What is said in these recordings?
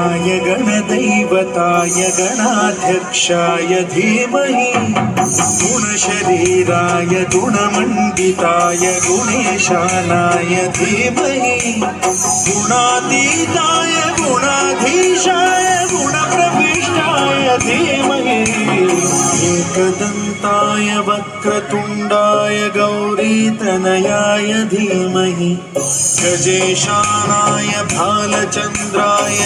गणनायकाय गणदैवताय गणाध्यक्षाय धीमहि गुणशरीराय गुणमण्डिताय गुणेशानाय धीमहि गुणातीताय गुणाधीशाय गुणप्रविष्टाय धीमहि एकदन्ताय वक्रतुण्डाय गौरीतनयाय धीमहि गजेशानाय भालचन्द्राय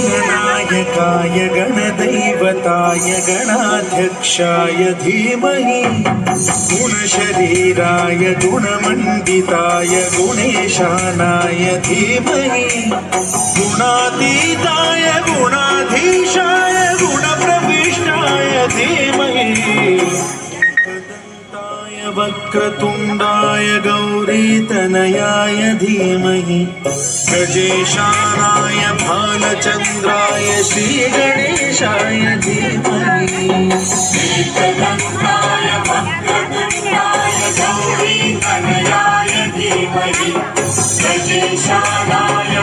गणनायकाय गणदैवताय गणाध्यक्षाय धीमहि गुणशरीराय गुणमण्डिताय गुणेशानाय धीमहि गुणातीताय गुणाधीशाय गुणप्रविष्टाय धीमहि एकदन्ताय वक्रतुण्डाय गौरीतनयाय धीमहि गजेशानाय भालचन्द्राय श्रीगणेशाय धीमहि एकदन्ताय वक्रतुण्डाय गौरीतनयाय धीमहि गजेशानाय